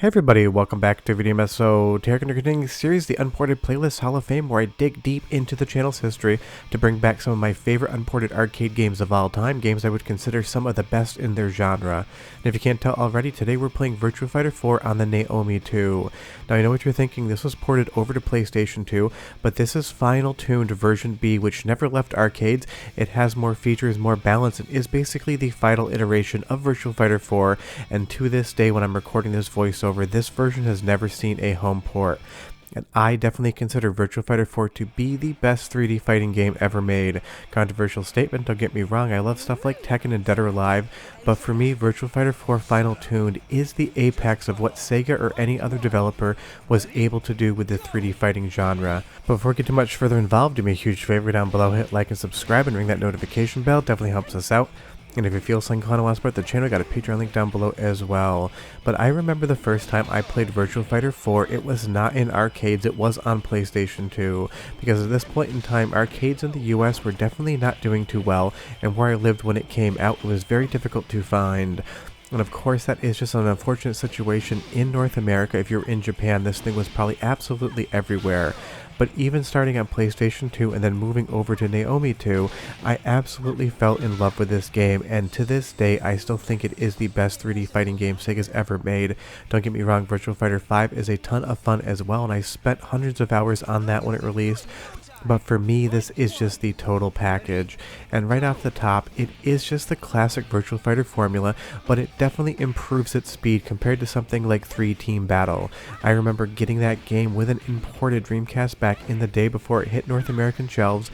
Hey everybody, welcome back to VDMS. So, continuing series, the Unported Playlist Hall of Fame, where I dig deep into the channel's history to bring back some of my favorite unported arcade games of all time, games I would consider some of the best in their genre. And if you can't tell already, today we're playing Virtua Fighter 4 on the Naomi 2. Now I know what you're thinking, this was ported over to PlayStation 2, but this is final tuned version B, which never left arcades. It has more features, more balance, and is basically the final iteration of Virtua Fighter 4, and to this day when I'm recording this voiceover, this version has never seen a home port. And I definitely consider Virtua Fighter 4 to be the best 3D fighting game ever made. Controversial statement, don't get me wrong, I love stuff like Tekken and Dead or Alive, but for me, Virtua Fighter 4 Final Tuned is the apex of what Sega or any other developer was able to do with the 3D fighting genre. But before we get too much further involved, do me a huge favor down below, hit like and subscribe and ring that notification bell, definitely helps us out. And if you feel so inclined to want to support the channel, I got a Patreon link down below as well. But I remember the first time I played Virtua Fighter 4, it was not in arcades, it was on PlayStation 2. Because at this point in time, arcades in the US were definitely not doing too well, and where I lived when it came out, it was very difficult to find. And of course, that is just an unfortunate situation in North America. If you're in Japan, this thing was probably absolutely everywhere. But even starting on PlayStation 2 and then moving over to Naomi 2, I absolutely fell in love with this game, and to this day, I still think it is the best 3D fighting game Sega's ever made. Don't get me wrong, Virtua Fighter 5 is a ton of fun as well, and I spent hundreds of hours on that when it released. But for me, this is just the total package. And right off the top, it is just the classic Virtua Fighter formula, but it definitely improves its speed compared to something like 3-Team Battle. I remember getting that game with an imported Dreamcast back in the day before it hit North American shelves.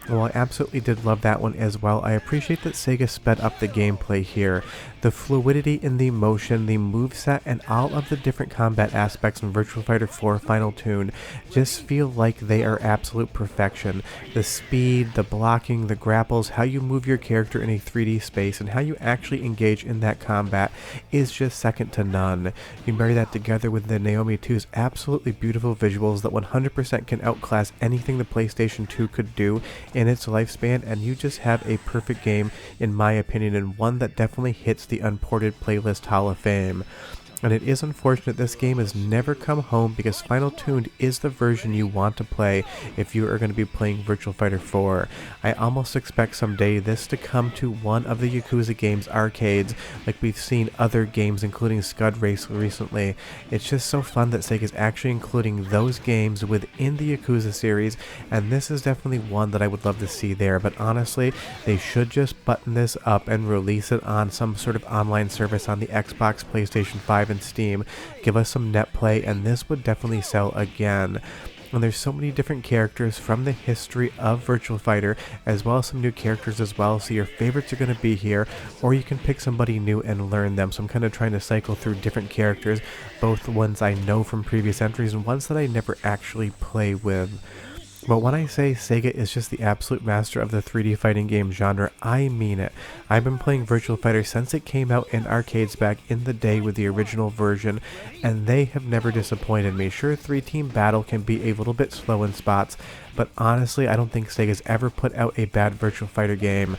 Well, I absolutely did love that one as well. I appreciate that Sega sped up the gameplay here. The fluidity in the motion, the moveset, and all of the different combat aspects in Virtua Fighter 4 Final Tune just feel like they are absolute perfection. The speed, the blocking, the grapples, how you move your character in a 3D space, and how you actually engage in that combat is just second to none. You marry that together with the Naomi 2's absolutely beautiful visuals that 100% can outclass anything the PlayStation 2 could do in its lifespan, and you just have a perfect game in my opinion, and one that definitely hits the Unported Playlist Hall of Fame. And it is unfortunate this game has never come home, because Final Tuned is the version you want to play if you are going to be playing Virtua Fighter 4. I almost expect someday this to come to one of the Yakuza games arcades, like we've seen other games including Scud Race recently. It's just so fun that Sega is actually including those games within the Yakuza series, and this is definitely one that I would love to see there. But honestly, they should just button this up and release it on some sort of online service on the Xbox, PlayStation 5, and Steam. Give us some net play, and this would definitely sell again. And there's so many different characters from the history of Virtua Fighter, as well as some new characters as well, so your favorites are going to be here, or you can pick somebody new and learn them. So I'm kind of trying to cycle through different characters, both ones I know from previous entries and ones that I never actually play with. But when I say Sega is just the absolute master of the 3D fighting game genre, I mean it. I've been playing Virtua Fighter since it came out in arcades back in the day with the original version, and they have never disappointed me. Sure, 3-Team Battle can be a little bit slow in spots, but honestly, I don't think Sega's ever put out a bad Virtua Fighter game.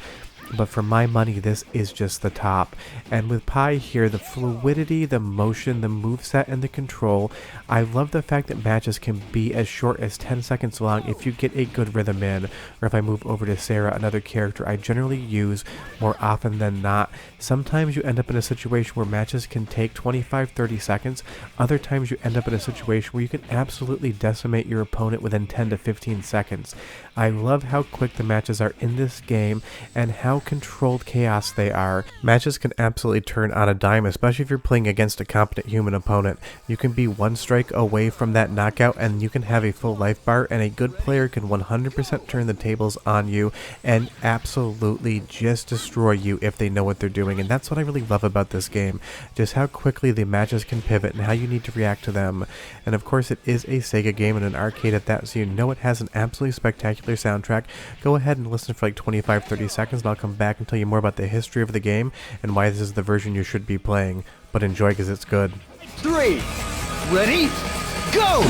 But for my money, this is just the top. And with Pi here, the fluidity, the motion, the moveset, and the control, I love the fact that matches can be as short as 10 seconds long if you get a good rhythm in. Or if I move over to Sarah, another character I generally use more often than not. Sometimes you end up in a situation where matches can take 25-30 seconds. Other times you end up in a situation where you can absolutely decimate your opponent within 10 to 15 seconds. I love how quick the matches are in this game, and how controlled chaos they are. Matches can absolutely turn on a dime, especially if you're playing against a competent human opponent. You can be one strike away from that knockout, and you can have a full life bar, and a good player can 100% turn the tables on you and absolutely just destroy you if they know what they're doing. And that's what I really love about this game, just how quickly the matches can pivot and how you need to react to them. And of course, it is a Sega game and an arcade at that, so you know it has an absolutely spectacular soundtrack. Go ahead and listen for like 25-30 seconds, and I'll come back and tell you more about the history of the game and why this is the version you should be playing. But enjoy, because it's good. 3, ready, go!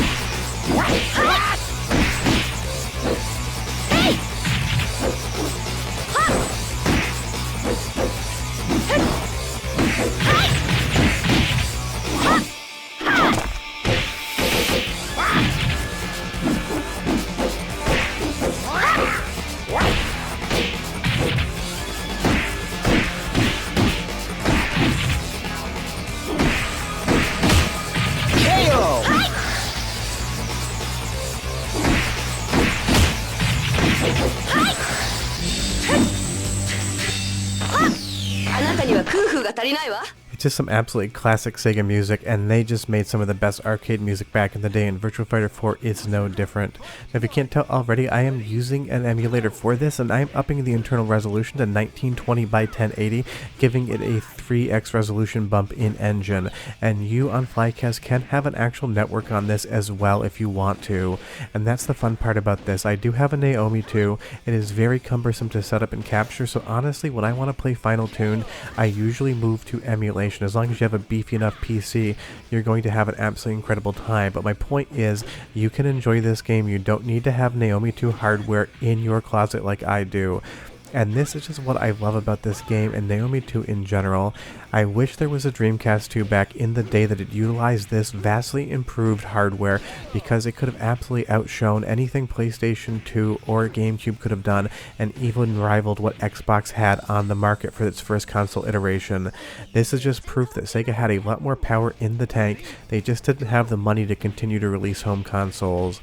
It's just some absolutely classic Sega music, and they just made some of the best arcade music back in the day, and Virtua Fighter 4 is no different. Now, if you can't tell already, I am using an emulator for this, and I am upping the internal resolution to 1920 by 1080, giving it a 3x resolution bump in engine. And you on Flycast can have an actual network on this as well if you want to. And that's the fun part about this. I do have a Naomi too. It is very cumbersome to set up and capture, so honestly, when I want to play Final Tune, I usually move to emulation. As long as you have a beefy enough PC, you're going to have an absolutely incredible time. But my point is, you can enjoy this game. You don't need to have Naomi 2 hardware in your closet like I do. And this is just what I love about this game and Naomi 2 in general. I wish there was a Dreamcast 2 back in the day that had utilized this vastly improved hardware, because it could have absolutely outshone anything PlayStation 2 or GameCube could have done, and even rivaled what Xbox had on the market for its first console iteration. This is just proof that Sega had a lot more power in the tank. They just didn't have the money to continue to release home consoles.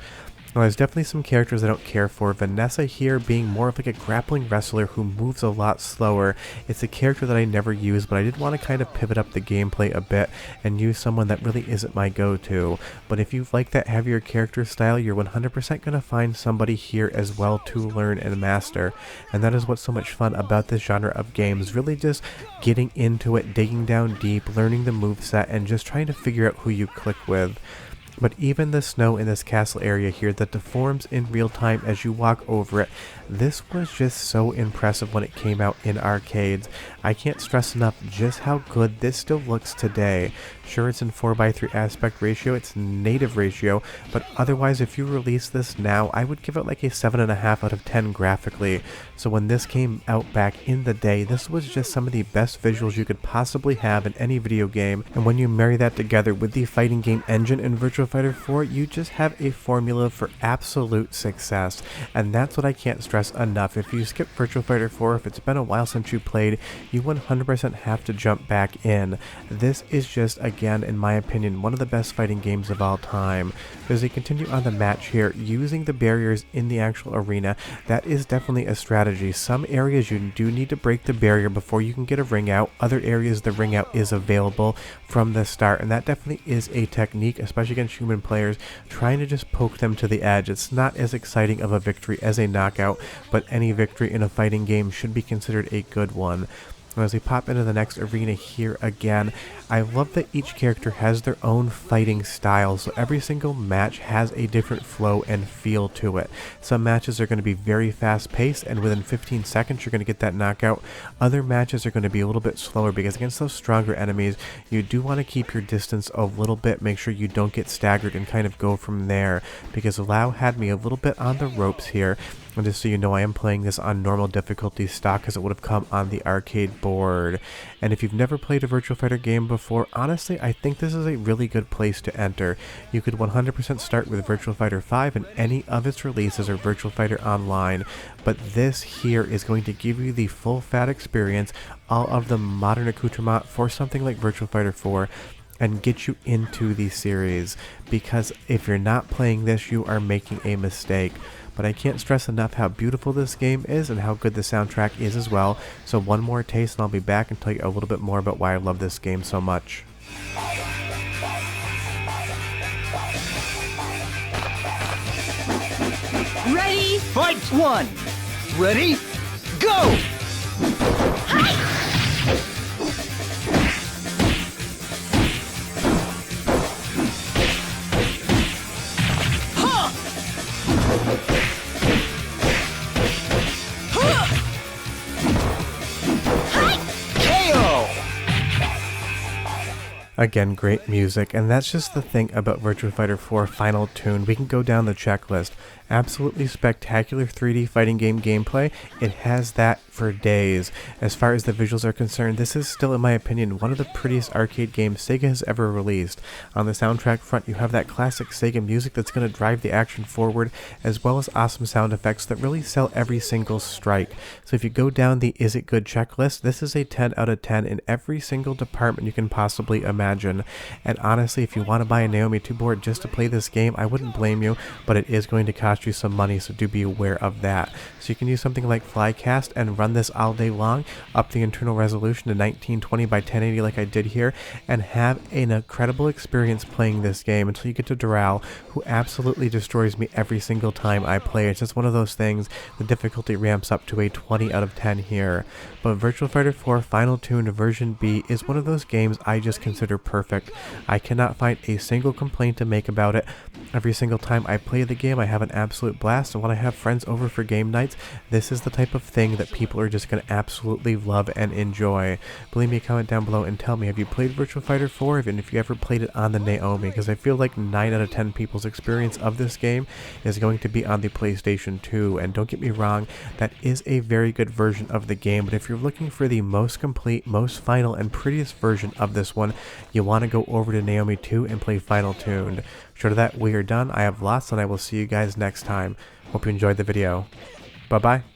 Now, there's definitely some characters I don't care for. Vanessa here being more of like a grappling wrestler who moves a lot slower. It's a character that I never use, but I did want to kind of pivot up the gameplay a bit and use someone that really isn't my go-to. But if you like that heavier character style, you're 100% going to find somebody here as well to learn and master. And that is what's so much fun about this genre of games. Really just getting into it, digging down deep, learning the moveset, and just trying to figure out who you click with. But even the snow in this castle area here that deforms in real time as you walk over it, this was just so impressive when it came out in arcades. I can't stress enough just how good this still looks today. Sure, it's in 4:3 aspect ratio, it's native ratio, but otherwise if you release this now, I would give it like a 7.5 out of 10 graphically. So when this came out back in the day, this was just some of the best visuals you could possibly have in any video game, and when you marry that together with the fighting game engine in Virtua Fighter 4, you just have a formula for absolute success, and that's what I can't stress enough. If you skip Virtua Fighter 4, if it's been a while since you played, you 100% have to jump back in. This is just, again, in my opinion, one of the best fighting games of all time. As we continue on the match here, using the barriers in the actual arena, that is definitely a strategy. Some areas you do need to break the barrier before you can get a ring out. Other areas the ring out is available from the start, and that definitely is a technique, especially against human players, trying to just poke them to the edge. It's not as exciting of a victory as a knockout, but any victory in a fighting game should be considered a good one. As we pop into the next arena here again, I love that each character has their own fighting style, so every single match has a different flow and feel to it. Some matches are going to be very fast paced, and within 15 seconds you're going to get that knockout. Other matches are going to be a little bit slower, because against those stronger enemies, you do want to keep your distance a little bit, make sure you don't get staggered and kind of go from there, because Lau had me a little bit on the ropes here. And just so you know, I am playing this on normal difficulty stock, as it would have come on the arcade board. And if you've never played a Virtua Fighter game before, honestly, I think this is a really good place to enter. You could 100% start with Virtua Fighter 5 and any of its releases, or Virtua Fighter Online, but this here is going to give you the full fat experience, all of the modern accoutrement for something like Virtua Fighter 4, and get you into the series, because if you're not playing this, you are making a mistake. But I can't stress enough how beautiful this game is and how good the soundtrack is as well. So one more taste and I'll be back and tell you a little bit more about why I love this game so much. Ready? Fight one! Ready? Go! Again, great music, and that's just the thing about Virtua Fighter 4 Final Tune. We can go down the checklist. Absolutely spectacular 3D fighting game gameplay. It has that for days. As far as the visuals are concerned, this is still, in my opinion, one of the prettiest arcade games Sega has ever released. On the soundtrack front, you have that classic Sega music that's going to drive the action forward, as well as awesome sound effects that really sell every single strike. So if you go down the Is It Good checklist, this is a 10 out of 10 in every single department you can possibly imagine. imagine. And honestly, if you want to buy a Naomi 2 board just to play this game, I wouldn't blame you, but it is going to cost you some money, so do be aware of that. So you can use something like Flycast and run this all day long, up the internal resolution to 1920 by 1080 like I did here, and have an incredible experience playing this game until you get to Doral, who absolutely destroys me every single time I play. It's just one of those things. The difficulty ramps up to a 20 out of 10 here. But Virtua Fighter 4 Final Tune version B is one of those games I just consider perfect. I cannot find a single complaint to make about it. Every single time I play the game, I have an absolute blast, and when I have friends over for game nights, this is the type of thing that people are just going to absolutely love and enjoy. Leave me a comment down below and tell me, have you played Virtua Fighter 4, and if you ever played it on the Naomi, because I feel like 9 out of 10 people's experience of this game is going to be on the PlayStation 2, and don't get me wrong, that is a very good version of the game, but if you're looking for the most complete, most final, and prettiest version of this one, you want to go over to Naomi 2 and play Final Tuned. Short of that, we are done. I have lots, and I will see you guys next time. Hope you enjoyed the video. Bye-bye.